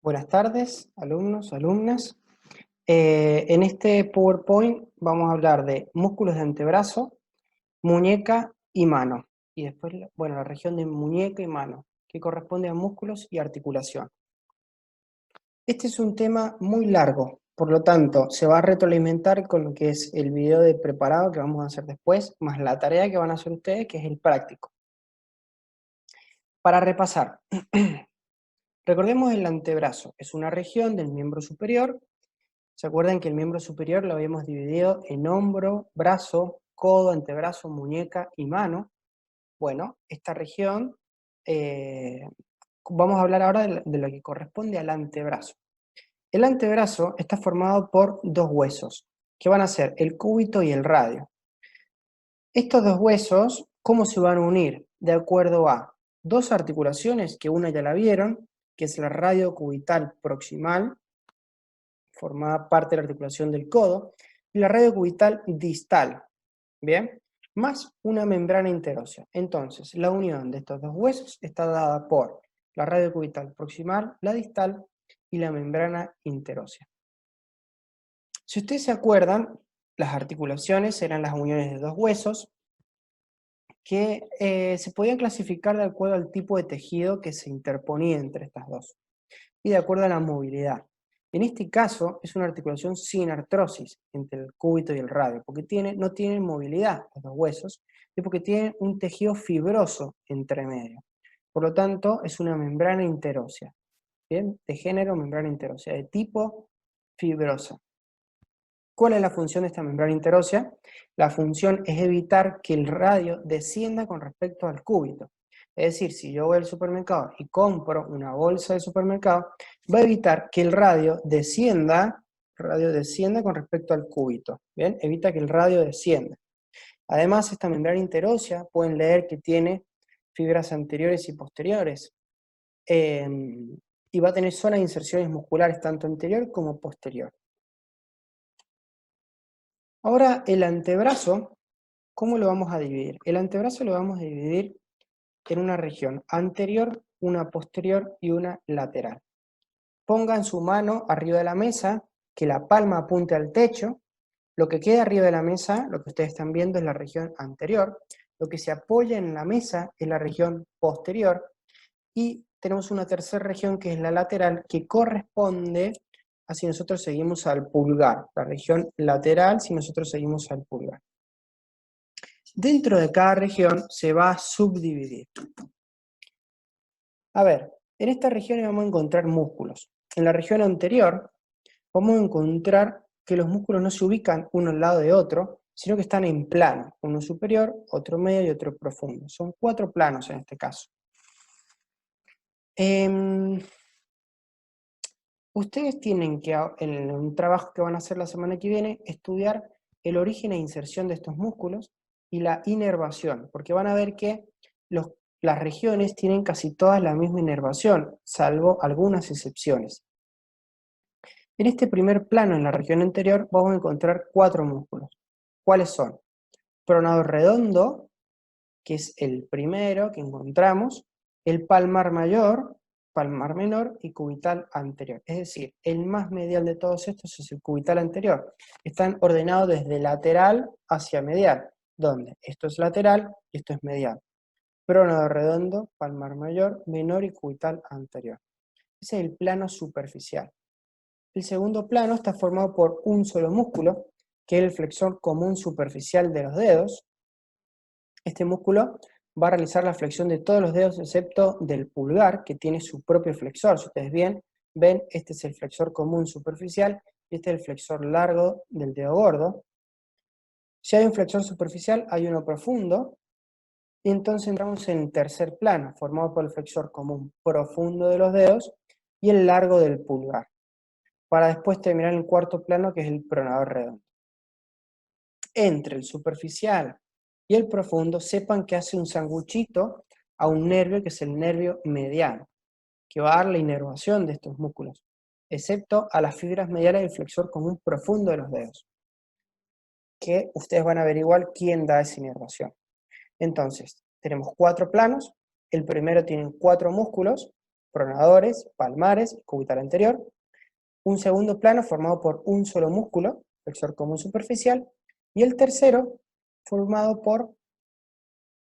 Buenas tardes, alumnos, alumnas. En este PowerPoint vamos a hablar de músculos de antebrazo, muñeca y mano. Y después, bueno, la región de muñeca y mano, que corresponde a músculos y articulación. Este es un tema muy largo, por lo tanto, se va a retroalimentar con lo que es el video de preparado que vamos a hacer después, más la tarea que van a hacer ustedes, que es el práctico. Para repasar, recordemos el antebrazo, es una región del miembro superior. ¿Se acuerdan que el miembro superior lo habíamos dividido en hombro, brazo, codo, antebrazo, muñeca y mano? Bueno, esta región, vamos a hablar ahora de lo que corresponde al antebrazo. El antebrazo está formado por dos huesos, que van a ser el cúbito y el radio. Estos dos huesos, ¿cómo se van a unir? De acuerdo a dos articulaciones, que una ya la vieron, que es la radio cubital proximal, formada parte de la articulación del codo, y la radio cubital distal, ¿bien? Más una membrana interósea. Entonces, la unión de estos dos huesos está dada por la radio cubital proximal, la distal, y la membrana interósea. Si ustedes se acuerdan, las articulaciones eran las uniones de dos huesos que se podían clasificar de acuerdo al tipo de tejido que se interponía entre estas dos, y de acuerdo a la movilidad. En este caso es una articulación sin artrosis entre el cúbito y el radio, porque no tienen movilidad los dos huesos, y porque tienen un tejido fibroso entre medio. Por lo tanto, es una membrana interósea, ¿bien? De género membrana interósea, de tipo fibrosa. ¿Cuál es la función de esta membrana interósea? La función es evitar que el radio descienda con respecto al cúbito. Es decir, si yo voy al supermercado y compro una bolsa de supermercado, va a evitar que el radio descienda con respecto al cúbito. ¿Bien? Evita que el radio descienda. Además, esta membrana interósea, pueden leer que tiene fibras anteriores y posteriores. Y va a tener zonas de inserciones musculares tanto anterior como posterior. Ahora, el antebrazo, ¿cómo lo vamos a dividir? El antebrazo lo vamos a dividir en una región anterior, una posterior y una lateral. Pongan su mano arriba de la mesa, que la palma apunte al techo. Lo que queda arriba de la mesa, lo que ustedes están viendo, es la región anterior. Lo que se apoya en la mesa es la región posterior. Y tenemos una tercera región que es la lateral, que corresponde a si nosotros seguimos al pulgar. La región lateral si nosotros seguimos al pulgar. Dentro de cada región se va a subdividir. A ver, en esta región vamos a encontrar músculos. En la región anterior vamos a encontrar que los músculos no se ubican uno al lado de otro, sino que están en plano, uno superior, otro medio y otro profundo. Son 4 planos en este caso. Ustedes tienen que, en un trabajo que van a hacer la semana que viene, estudiar el origen e inserción de estos músculos y la inervación, porque van a ver que las regiones tienen casi todas la misma inervación, salvo algunas excepciones. En este primer plano, en la región anterior, vamos a encontrar 4 músculos. ¿Cuáles son? Pronado redondo, que es el primero que encontramos, el palmar mayor, palmar menor y cubital anterior. Es decir, el más medial de todos estos es el cubital anterior. Están ordenados desde lateral hacia medial, donde esto es lateral y esto es medial. Pronado redondo, palmar mayor, menor y cubital anterior. Ese es el plano superficial. El segundo plano está formado por un solo músculo, que es el flexor común superficial de los dedos. Este músculo va a realizar la flexión de todos los dedos excepto del pulgar, que tiene su propio flexor. Si ustedes ven, este es el flexor común superficial y este es el flexor largo del dedo gordo. Si hay un flexor superficial, hay uno profundo, y entonces entramos en el tercer plano, formado por el flexor común profundo de los dedos y el largo del pulgar, para después terminar en el cuarto plano, que es el pronador redondo. Entre el superficial y el profundo, sepan que hace un sanguchito a un nervio que es el nervio mediano, que va a dar la inervación de estos músculos, excepto a las fibras mediales del flexor común profundo de los dedos, que ustedes van a averiguar quién da esa inervación. Entonces, tenemos 4 planos, el primero tiene 4 músculos, pronadores, palmares, cubital anterior. Un segundo plano formado por un solo músculo, flexor común superficial, y el tercero formado por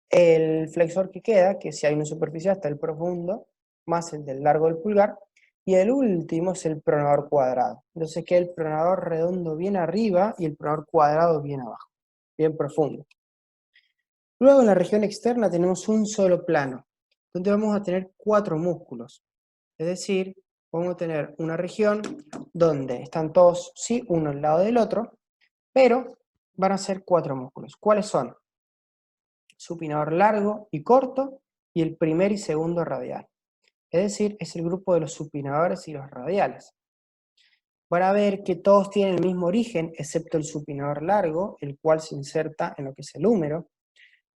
el flexor que queda, que si hay uno superficial está el profundo, más el del largo del pulgar, y el último es el pronador cuadrado. Entonces queda el pronador redondo bien arriba y el pronador cuadrado bien abajo, bien profundo. Luego en la región externa tenemos un solo plano, donde vamos a tener 4 músculos. Es decir, vamos a tener una región donde están todos, sí, uno al lado del otro, pero van a ser 4 músculos. ¿Cuáles son? Supinador largo y corto y el primer y segundo radial. Es decir, es el grupo de los supinadores y los radiales. Van a ver que todos tienen el mismo origen, excepto el supinador largo, el cual se inserta en lo que es el húmero.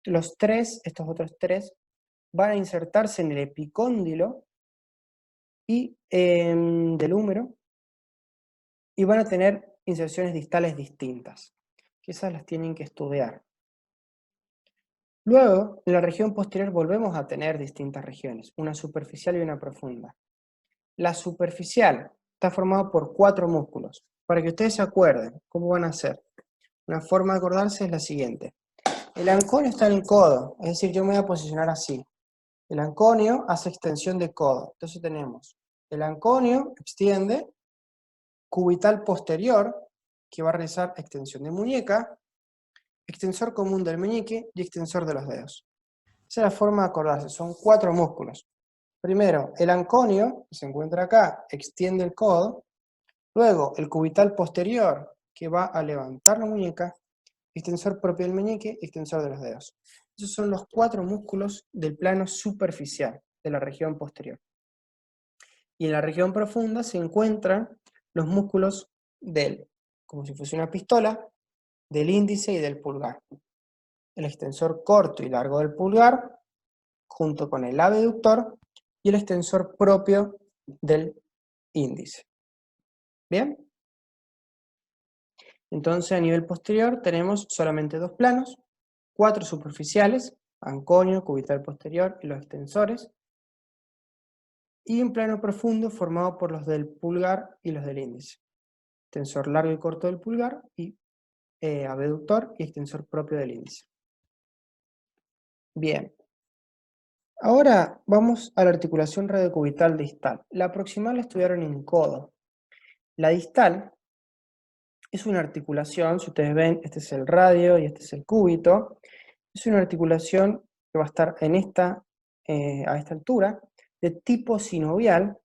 Estos otros 3, van a insertarse en el epicóndilo y, del húmero, y van a tener inserciones distales distintas, que esas las tienen que estudiar. Luego, en la región posterior volvemos a tener distintas regiones, una superficial y una profunda. La superficial está formada por 4 músculos. Para que ustedes se acuerden cómo van a ser, una forma de acordarse es la siguiente. El anconio está en el codo, es decir, yo me voy a posicionar así. El anconio hace extensión de codo. Entonces tenemos el anconio, extiende, cubital posterior, que va a realizar extensión de muñeca, extensor común del meñique y extensor de los dedos. Esa es la forma de acordarse, son 4 músculos. Primero, el anconio, que se encuentra acá, extiende el codo. Luego, el cubital posterior, que va a levantar la muñeca, extensor propio del meñique y extensor de los dedos. Esos son los 4 músculos del plano superficial de la región posterior. Y en la región profunda se encuentran los músculos como si fuese una pistola, del índice y del pulgar. El extensor corto y largo del pulgar, junto con el abductor, y el extensor propio del índice. ¿Bien? Entonces a nivel posterior tenemos solamente 2 planos, 4 superficiales, anconio, cubital posterior y los extensores, y un plano profundo formado por los del pulgar y los del índice. Extensor largo y corto del pulgar y abductor y extensor propio del índice. Bien. Ahora vamos a la articulación radiocubital distal. La proximal la estudiaron en codo. La distal es una articulación, si ustedes ven, este es el radio y este es el cúbito. Es una articulación que va a estar a esta altura, de tipo sinovial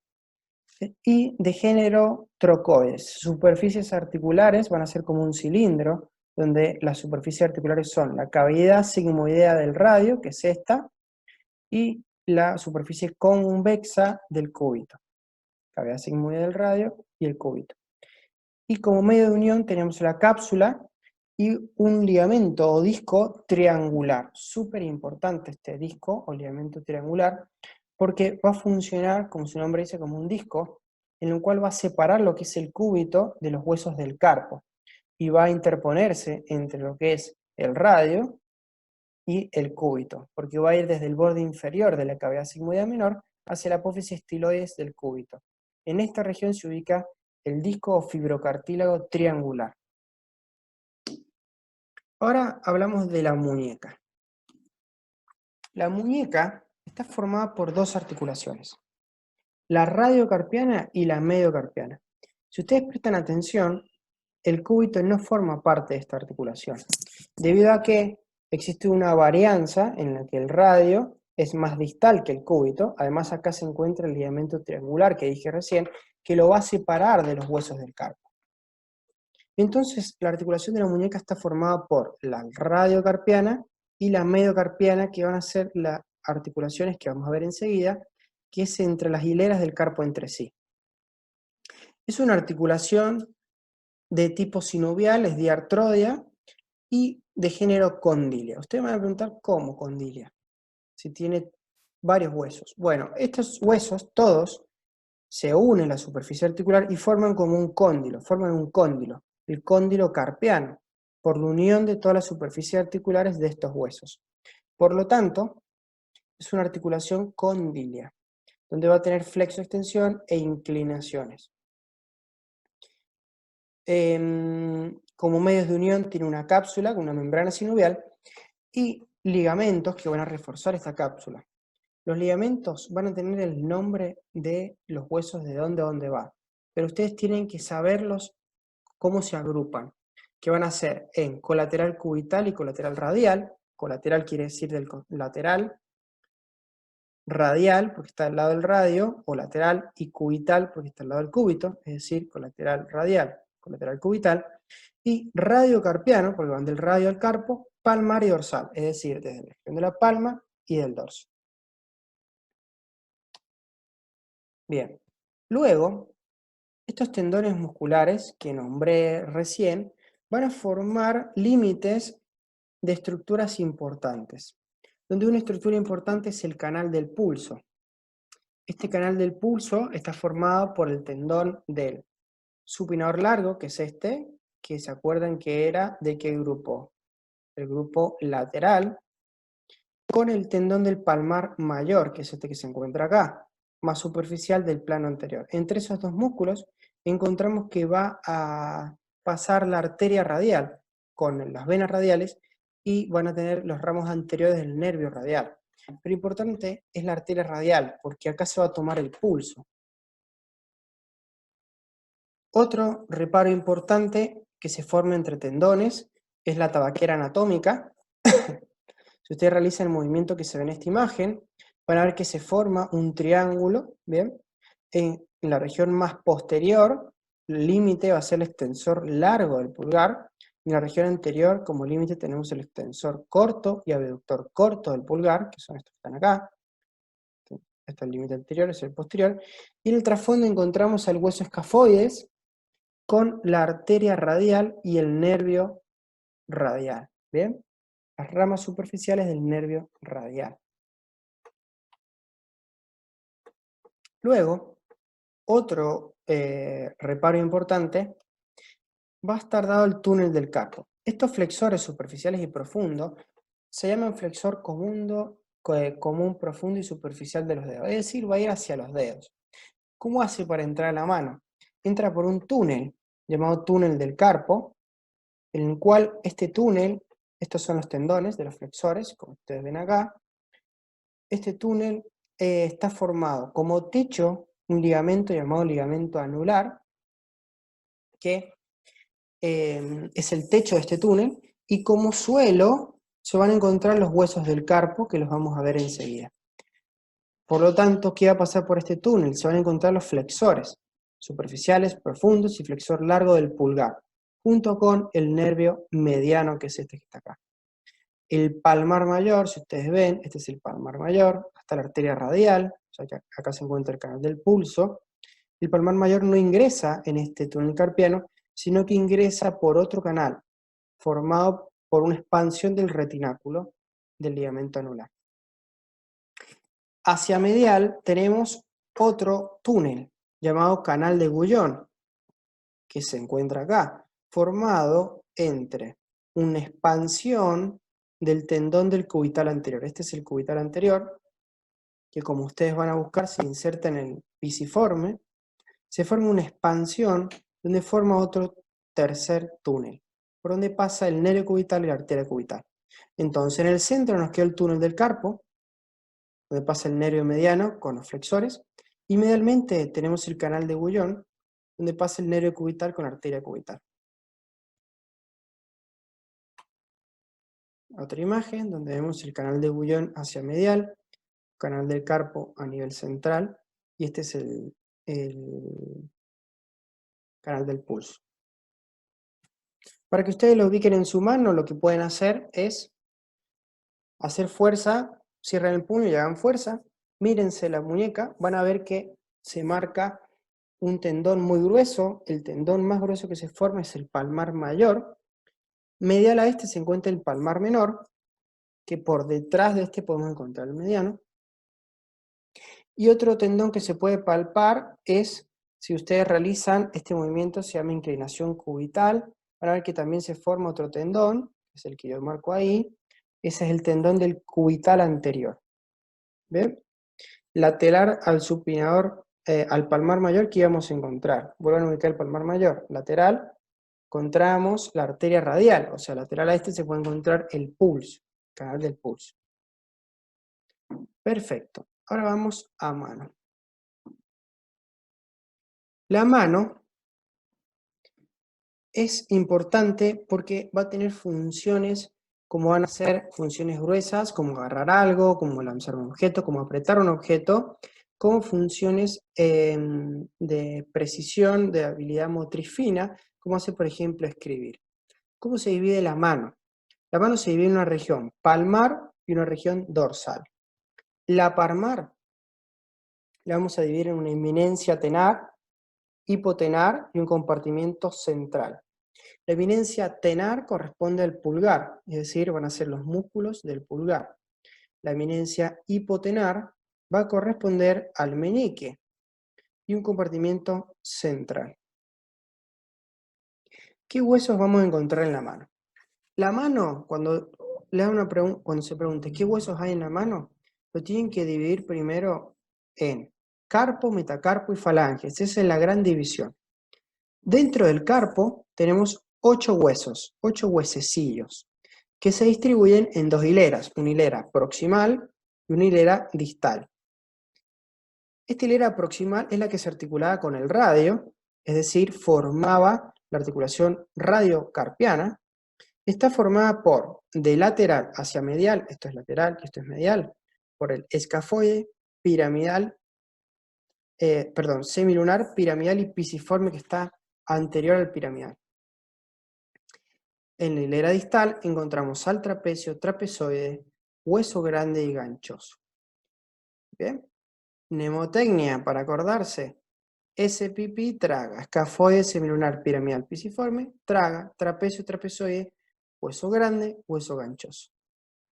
y de género trocoides. Superficies articulares van a ser como un cilindro, donde las superficies articulares son la cavidad sigmoidea del radio, que es esta, y la superficie convexa del cúbito. Cavidad sigmoidea del radio y el cúbito. Y como medio de unión tenemos la cápsula y un ligamento o disco triangular. Súper importante este disco o ligamento triangular, porque va a funcionar, como su nombre dice, como un disco, en el cual va a separar lo que es el cúbito de los huesos del carpo, y va a interponerse entre lo que es el radio y el cúbito, porque va a ir desde el borde inferior de la cavidad sigmoidea menor hacia la apófisis estiloides del cúbito. En esta región se ubica el disco o fibrocartílago triangular. Ahora hablamos de la muñeca. La muñeca está formada por 2 articulaciones, la radiocarpiana y la mediocarpiana. Si ustedes prestan atención, el cúbito no forma parte de esta articulación, debido a que existe una varianza en la que el radio es más distal que el cúbito. Además acá se encuentra el ligamento triangular que dije recién, que lo va a separar de los huesos del carpo. Entonces la articulación de la muñeca está formada por la radiocarpiana y la mediocarpiana, que van a ser las articulaciones que vamos a ver enseguida, que es entre las hileras del carpo entre sí. Es una articulación de tipo sinovial, es diartrodia, y de género condilia. Ustedes me van a preguntar, ¿cómo condilia? Si tiene varios huesos. Bueno, estos huesos, todos, se unen a la superficie articular y forman como un cóndilo, el cóndilo carpiano, por la unión de todas las superficies articulares de estos huesos. Por lo tanto, es una articulación condilia. donde va a tener flexo-extensión e inclinaciones. Como medios de unión tiene una cápsula con una membrana sinovial y ligamentos que van a reforzar esta cápsula. Los ligamentos van a tener el nombre de los huesos de dónde a dónde va, pero ustedes tienen que saberlos cómo se agrupan, que van a ser en colateral cubital y colateral radial. Colateral quiere decir del lateral, radial porque está al lado del radio, o lateral, y cubital porque está al lado del cúbito, es decir, colateral radial, colateral cubital, y radiocarpiano porque van del radio al carpo, palmar y dorsal, es decir, desde la región de la palma y del dorso. Bien, luego, estos tendones musculares que nombré recién van a formar límites de estructuras importantes, donde una estructura importante es el canal del pulso. Este canal del pulso está formado por el tendón del supinador largo, que es este, que se acuerdan que era de qué grupo, el grupo lateral, con el tendón del palmar mayor, que es este que se encuentra acá, más superficial del plano anterior. Entre esos dos músculos encontramos que va a pasar la arteria radial con las venas radiales y van a tener los ramos anteriores del nervio radial. Pero importante es la arteria radial, porque acá se va a tomar el pulso. Otro reparo importante que se forma entre tendones es la tabaquera anatómica. Si ustedes realizan el movimiento que se ve en esta imagen, van a ver que se forma un triángulo, ¿bien? En la región más posterior, el límite va a ser el extensor largo del pulgar. En la región anterior, como límite, tenemos el extensor corto y abductor corto del pulgar, que son estos que están acá. Este es el límite anterior, es el posterior. Y en el trasfondo encontramos el hueso escafoides con la arteria radial y el nervio radial, ¿bien? Las ramas superficiales del nervio radial. Luego, otro reparo importante va a estar dado el túnel del carpo. Estos flexores superficiales y profundos se llaman flexor común, profundo y superficial de los dedos, es decir, va a ir hacia los dedos. ¿Cómo hace para entrar a la mano? Entra por un túnel llamado túnel del carpo, en el cual este túnel, estos son los tendones de los flexores, como ustedes ven acá. Este túnel está formado como techo un ligamento llamado ligamento anular, que es el techo de este túnel, y como suelo se van a encontrar los huesos del carpo, que los vamos a ver enseguida. Por lo tanto, ¿qué va a pasar por este túnel? Se van a encontrar los flexores superficiales, profundos y flexor largo del pulgar, junto con el nervio mediano, que es este que está acá. El palmar mayor, si ustedes ven, este es el palmar mayor, hasta la arteria radial, o sea que acá se encuentra el canal del pulso. El palmar mayor no ingresa en este túnel carpiano, sino que ingresa por otro canal, formado por una expansión del retináculo del ligamento anular. Hacia medial tenemos otro túnel, llamado canal de Guyon, que se encuentra acá, formado entre una expansión del tendón del cubital anterior. Este es el cubital anterior, que como ustedes van a buscar se inserta en el pisiforme. Se forma una expansión donde forma otro tercer túnel, por donde pasa el nervio cubital y la arteria cubital. Entonces en el centro nos queda el túnel del carpo, donde pasa el nervio mediano con los flexores, y medialmente tenemos el canal de Guyon, donde pasa el nervio cubital con la arteria cubital. Otra imagen donde vemos el canal de Guyon hacia medial, canal del carpo a nivel central, y este es el canal del pulso. Para que ustedes lo ubiquen en su mano, lo que pueden hacer es hacer fuerza, cierran el puño y hagan fuerza, mírense la muñeca, van a ver que se marca un tendón muy grueso. El tendón más grueso que se forma es el palmar mayor. Medial a este se encuentra el palmar menor, que por detrás de este podemos encontrar el mediano. Y otro tendón que se puede palpar es, si ustedes realizan este movimiento, se llama inclinación cubital. Van a ver que también se forma otro tendón, que es el que yo marco ahí. Ese es el tendón del cubital anterior. ¿Ven? lateral al supinador, al palmar mayor, ¿qué íbamos a encontrar? Vuelvan a ubicar el palmar mayor. Lateral, encontramos la arteria radial, o sea, lateral a este se puede encontrar el pulso, canal del pulso. Perfecto. Ahora vamos a mano. La mano es importante porque va a tener funciones como van a ser funciones gruesas, como agarrar algo, como lanzar un objeto, como apretar un objeto, como funciones de precisión, de habilidad motriz fina, como hace, por ejemplo, escribir. ¿Cómo se divide la mano? La mano se divide en una región palmar y una región dorsal. La palmar la vamos a dividir en una eminencia tenar, hipotenar y un compartimiento central. La eminencia tenar corresponde al pulgar, es decir, van a ser los músculos del pulgar. La eminencia hipotenar va a corresponder al meñique y un compartimiento central. ¿Qué huesos vamos a encontrar en la mano? La mano, cuando se pregunte ¿qué huesos hay en la mano? Lo tienen que dividir primero en carpo, metacarpo y falanges. Esa es la gran división. Dentro del carpo tenemos 8 huesos, 8 huesecillos, que se distribuyen en 2 hileras, una hilera proximal y una hilera distal. Esta hilera proximal es la que se articulaba con el radio, es decir, formaba la articulación radiocarpiana. Está formada por, de lateral hacia medial, esto es lateral y esto es medial, por el escafoide piramidal, semilunar, piramidal y pisiforme que está anterior al piramidal. En la hilera distal encontramos al trapecio, trapezoide, hueso grande y ganchoso. ¿Bien? Mnemotecnia, para acordarse. SPP, traga, escafoide, semilunar, piramidal, pisiforme, traga, trapecio, trapezoide, hueso grande, hueso ganchoso.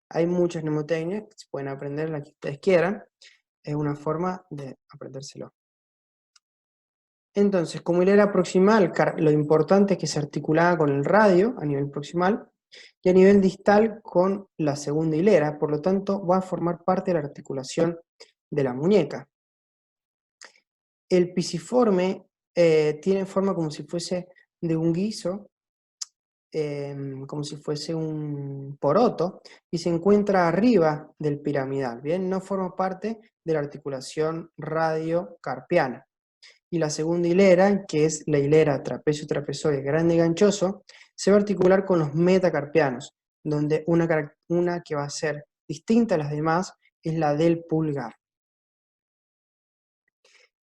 Hay muchas mnemotecnias que se pueden aprender, las que ustedes quieran. Es una forma de aprendérselo. Entonces, como hilera proximal, lo importante es que se articulaba con el radio a nivel proximal y a nivel distal con la segunda hilera, por lo tanto va a formar parte de la articulación de la muñeca. El pisiforme tiene forma como si fuese de un guiso, como si fuese un poroto, y se encuentra arriba del piramidal, ¿bien? No forma parte de la articulación radiocarpiana. Y la segunda hilera, que es la hilera trapecio-trapezoide grande y ganchoso, se va a articular con los metacarpianos, donde una que va a ser distinta a las demás es la del pulgar.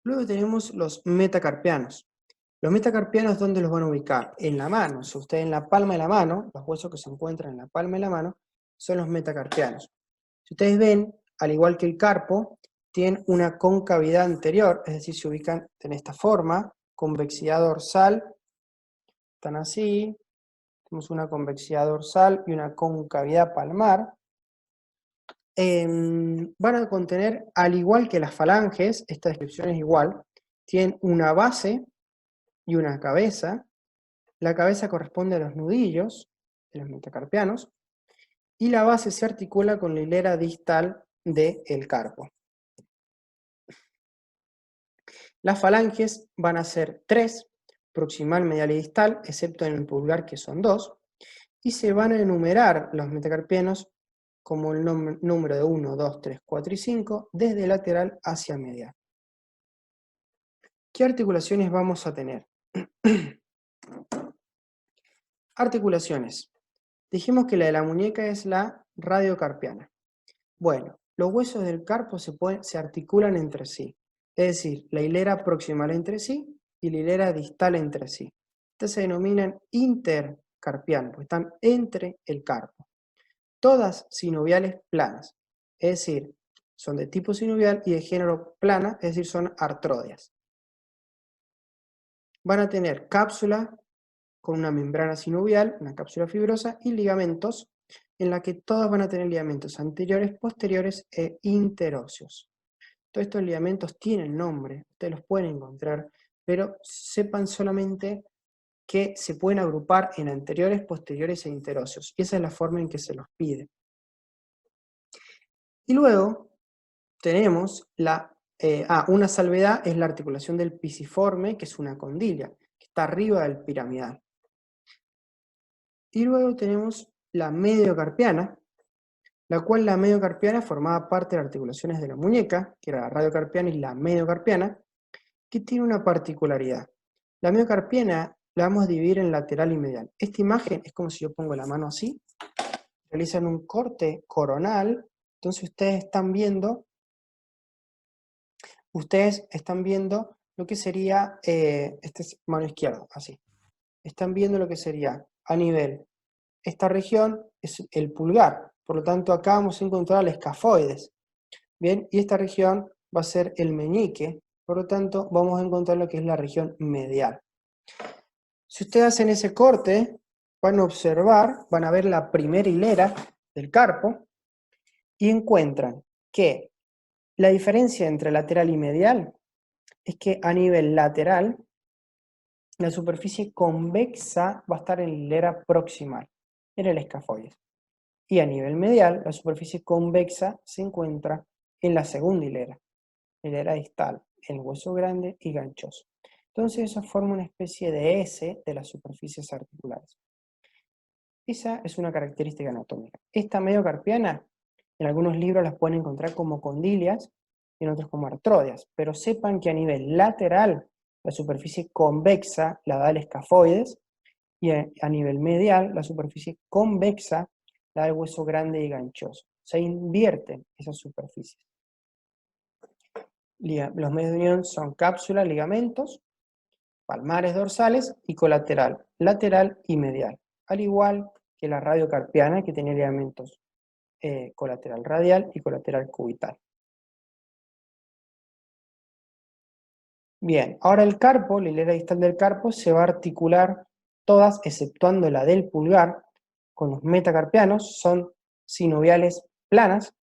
Luego tenemos los metacarpianos. Los metacarpianos, ¿dónde los van a ubicar? En la mano. Si ustedes en la palma de la mano, los huesos que se encuentran en la palma de la mano, son los metacarpianos. Si ustedes ven, al igual que el carpo, tienen una concavidad anterior, es decir, se ubican en esta forma, convexidad dorsal, están así, tenemos una convexidad dorsal y una concavidad palmar. Van a contener, al igual que las falanges, esta descripción es igual, tienen una base y una cabeza. La cabeza corresponde a los nudillos de los metacarpianos y la base se articula con la hilera distal del carpo. Las falanges van a ser 3, proximal, medial y distal, excepto en el pulgar que son 2, y se van a enumerar los metacarpianos como el número de 1, 2, 3, 4 y 5, desde lateral hacia medial. ¿Qué articulaciones vamos a tener? Articulaciones. Dijimos que la de la muñeca es la radiocarpiana. Bueno, los huesos del carpo se articulan entre sí, es decir, la hilera proximal entre sí y la hilera distal entre sí. Estas se denominan intercarpianas, porque están entre el carpo. Todas sinoviales planas, es decir, son de tipo sinovial y de género plana, es decir, son artródeas. Van a tener cápsula con una membrana sinovial, una cápsula fibrosa, y ligamentos, en la que todas van a tener ligamentos anteriores, posteriores e interóseos. Todos estos ligamentos tienen nombre, ustedes los pueden encontrar, pero sepan solamente que se pueden agrupar en anteriores, posteriores e interóseos, y esa es la forma en que se los pide. Y luego tenemos una salvedad es la articulación del pisiforme, que es una condilla, que está arriba del piramidal. Y luego tenemos la mediocarpiana, la cual la mediocarpiana formaba parte de las articulaciones de la muñeca, que era la radiocarpiana y la mediocarpiana, que tiene una particularidad. La mediocarpiana la vamos a dividir en lateral y medial. Esta imagen es como si yo pongo la mano así, realizan un corte coronal, entonces ustedes están viendo lo que sería, esta es mano izquierda, así. Están viendo lo que sería a nivel, esta región es el pulgar, por lo tanto acá vamos a encontrar el escafoides, bien, y esta región va a ser el meñique, por lo tanto vamos a encontrar lo que es la región medial. Si ustedes hacen ese corte, van a observar, van a ver la primera hilera del carpo y encuentran que la diferencia entre lateral y medial es que a nivel lateral la superficie convexa va a estar en la hilera proximal, en el escafoides. Y a nivel medial, la superficie convexa se encuentra en la segunda hilera distal, en el hueso grande y ganchoso. Entonces eso forma una especie de S de las superficies articulares. Esa es una característica anatómica. Esta mediocarpiana, en algunos libros las pueden encontrar como condilias y en otros como artrodias, pero sepan que a nivel lateral la superficie convexa la da el escafoides y a nivel medial la superficie convexa la da el hueso grande y ganchoso. Se invierten esas superficies. Los medios de unión son cápsula, ligamentos, palmares dorsales y colateral, lateral y medial, al igual que la radiocarpiana, que tiene ligamentos colateral radial y colateral cubital. Bien, ahora el carpo, la hilera distal del carpo, se va a articular todas, exceptuando la del pulgar, con los metacarpianos, son sinoviales planas,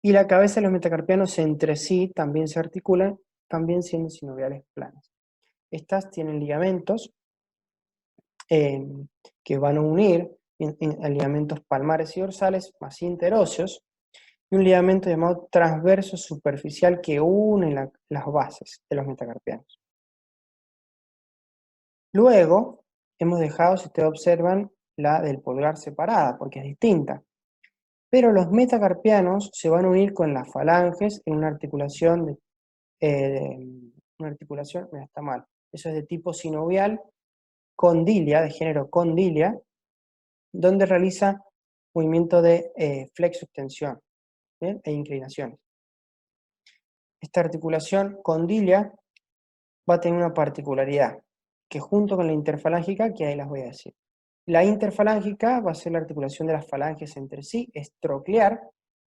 y la cabeza de los metacarpianos entre sí también se articulan, también siendo sinoviales planas. Estas tienen ligamentos que van a unir en ligamentos palmares y dorsales más interóseos, y un ligamento llamado transverso superficial que une las bases de los metacarpianos. Luego, hemos dejado, si ustedes observan, la del pulgar separada, porque es distinta. Pero los metacarpianos se van a unir con las falanges en una articulación, mira, está mal, eso es de tipo sinovial, condilia, de género condilia, donde realiza movimiento de flexo-extensión e inclinaciones. Esta articulación condilia va a tener una particularidad, que junto con la interfalángica, que ahí las voy a decir. La interfalángica va a ser la articulación de las falanges entre sí, es troclear,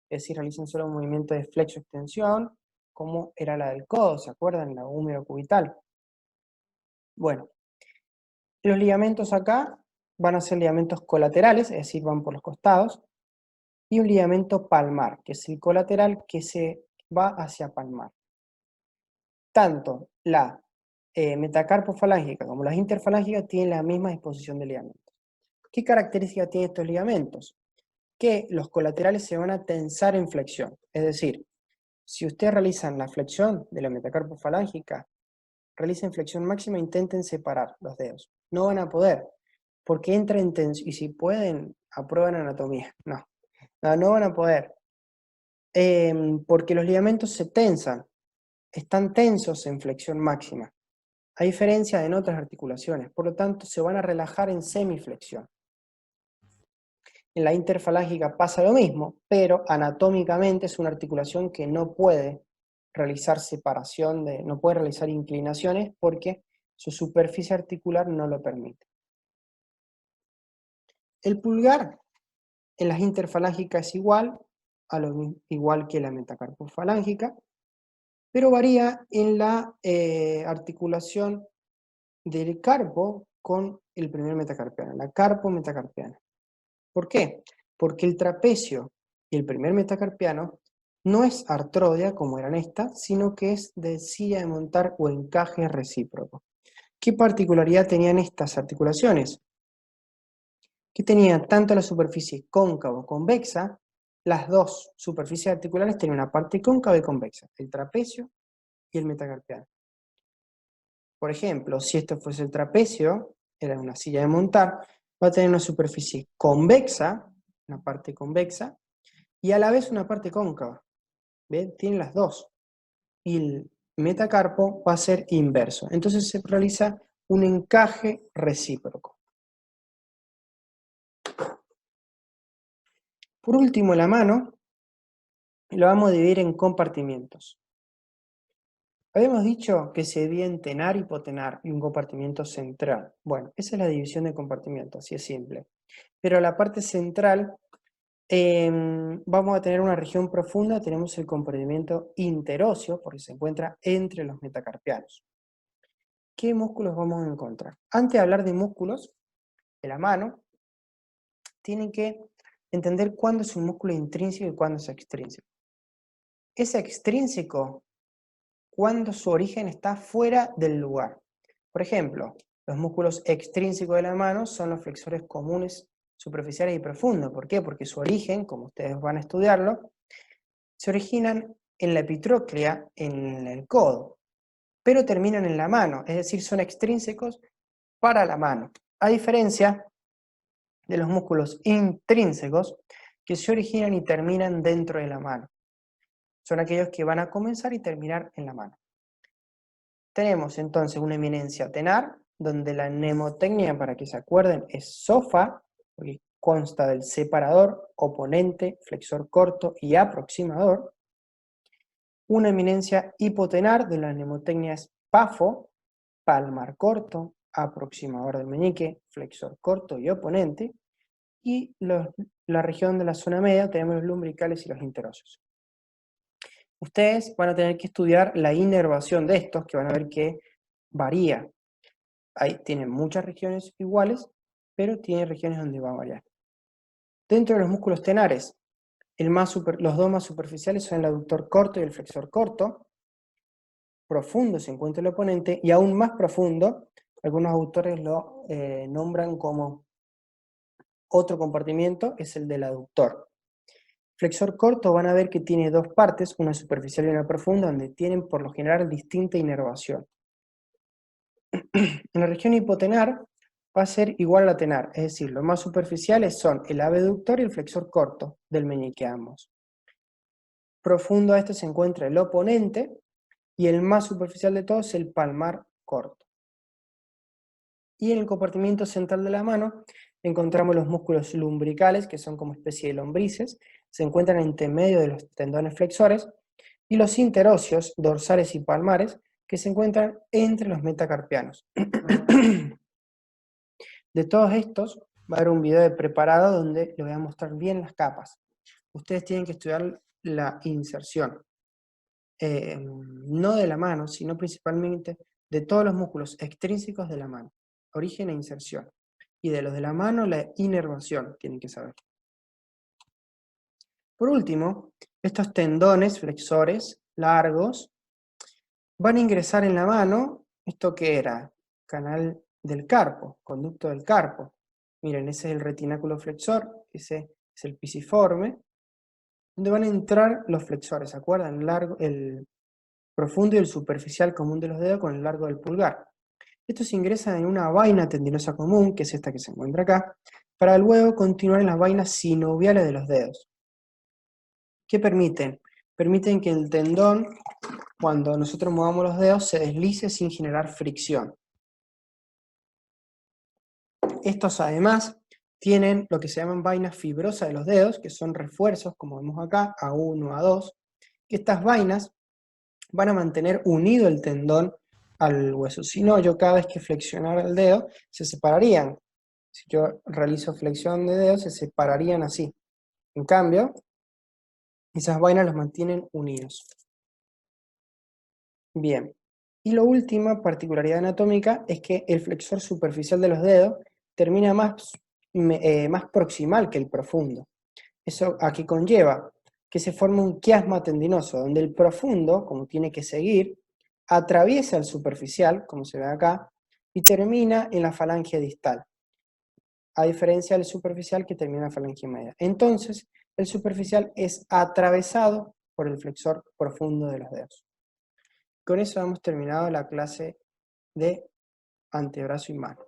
es decir, realizan solo un movimiento de flexo-extensión, como era la del codo, ¿se acuerdan? La húmero cubital. Bueno, los ligamentos acá van a ser ligamentos colaterales, es decir, van por los costados, y un ligamento palmar, que es el colateral que se va hacia palmar. Tanto la metacarpofalángica como las interfalángicas tienen la misma disposición de ligamentos. ¿Qué características tienen estos ligamentos? Que los colaterales se van a tensar en flexión, es decir, si ustedes realizan la flexión de la metacarpofalángica, realicen flexión máxima e intenten separar los dedos. No van a poder, porque entra en tensión, y si pueden, aprueban anatomía. No van a poder, porque los ligamentos se tensan, están tensos en flexión máxima, a diferencia de en otras articulaciones, por lo tanto se van a relajar en semiflexión. En la interfalángica pasa lo mismo, pero anatómicamente es una articulación que no puede realizar separación, no puede realizar inclinaciones porque su superficie articular no lo permite. El pulgar en las interfalángicas es igual que la metacarpofalángica, pero varía en la articulación del carpo con el primer metacarpiano, la carpo-metacarpiana. ¿Por qué? Porque el trapecio y el primer metacarpiano no es artrodia como eran estas, sino que es de silla de montar o encaje recíproco. ¿Qué particularidad tenían estas articulaciones? Que tenían tanto la superficie cóncavo convexa las dos superficies articulares tienen una parte cóncava y convexa, el trapecio y el metacarpiano. Por ejemplo, si esto fuese el trapecio, era una silla de montar, va a tener una superficie convexa, una parte convexa, y a la vez una parte cóncava. ¿Ven? Tiene las dos. Y el metacarpo va a ser inverso. Entonces se realiza un encaje recíproco. Por último, la mano lo vamos a dividir en compartimientos. Habíamos dicho que se divide en tenar y hipotenar y un compartimiento central. Bueno, esa es la división de compartimientos, así es simple. Pero la parte central, vamos a tener una región profunda, tenemos el compartimiento interóseo, porque se encuentra entre los metacarpianos. ¿Qué músculos vamos a encontrar? Antes de hablar de músculos de la mano, tienen que entender cuándo es un músculo intrínseco y cuándo es extrínseco. Es extrínseco cuando su origen está fuera del lugar. Por ejemplo, los músculos extrínsecos de la mano son los flexores comunes, superficiales y profundos. ¿Por qué? Porque su origen, como ustedes van a estudiarlo, se originan en la epitróclea, en el codo, pero terminan en la mano, es decir, son extrínsecos para la mano. A diferencia de los músculos intrínsecos que se originan y terminan dentro de la mano. Son aquellos que van a comenzar y terminar en la mano. Tenemos entonces una eminencia tenar, donde la mnemotecnia, para que se acuerden, es SOFA, porque consta del separador, oponente, flexor corto y aproximador. Una eminencia hipotenar, de la mnemotecnia es PAFO, palmar corto, aproximador del meñique, flexor corto y oponente. Y la región de la zona media tenemos los lumbricales y los interóseos. Ustedes van a tener que estudiar la inervación de estos, que van a ver que varía. Ahí tienen muchas regiones iguales, pero tiene regiones donde va a variar. Dentro de los músculos tenares, los dos más superficiales son el aductor corto y el flexor corto. Profundo se encuentra el oponente, y aún más profundo, algunos autores lo nombran como otro compartimiento, es el del aductor. Flexor corto van a ver que tiene dos partes, una superficial y una profunda, donde tienen por lo general distinta inervación. En la región hipotenar va a ser igual a la tenar, es decir, los más superficiales son el abductor y el flexor corto del meñique ambos. Profundo a este se encuentra el oponente, y el más superficial de todos es el palmar corto. Y en el compartimiento central de la mano encontramos los músculos lumbricales, que son como especie de lombrices, se encuentran entre medio de los tendones flexores, y los interóseos, dorsales y palmares, que se encuentran entre los metacarpianos. De todos estos, va a haber un video de preparado donde les voy a mostrar bien las capas. Ustedes tienen que estudiar la inserción, no de la mano, sino principalmente de todos los músculos extrínsecos de la mano, origen e inserción. Y de los de la mano, la inervación, tienen que saber. Por último, estos tendones flexores largos van a ingresar en la mano. ¿Esto qué era? Canal del carpo, conducto del carpo. Miren, ese es el retináculo flexor, ese es el pisiforme, donde van a entrar los flexores, ¿se acuerdan? El profundo y el superficial común de los dedos con el largo del pulgar. Estos ingresan en una vaina tendinosa común, que es esta que se encuentra acá, para luego continuar en las vainas sinoviales de los dedos. ¿Qué permiten? Permiten que el tendón, cuando nosotros movamos los dedos, se deslice sin generar fricción. Estos además tienen lo que se llaman vainas fibrosas de los dedos, que son refuerzos, como vemos acá, A1, A2, que estas vainas van a mantener unido el tendón al hueso. Si no, yo cada vez que flexionara el dedo, se separarían. Si yo realizo flexión de dedos, se separarían así. En cambio, esas vainas los mantienen unidos. Bien. Y la última particularidad anatómica es que el flexor superficial de los dedos termina más proximal que el profundo. ¿Eso aquí conlleva? Que se forma un quiasma tendinoso, donde el profundo, como tiene que seguir, atraviesa el superficial, como se ve acá, y termina en la falange distal, a diferencia del superficial que termina en la falange media. Entonces, el superficial es atravesado por el flexor profundo de los dedos. Con eso hemos terminado la clase de antebrazo y mano.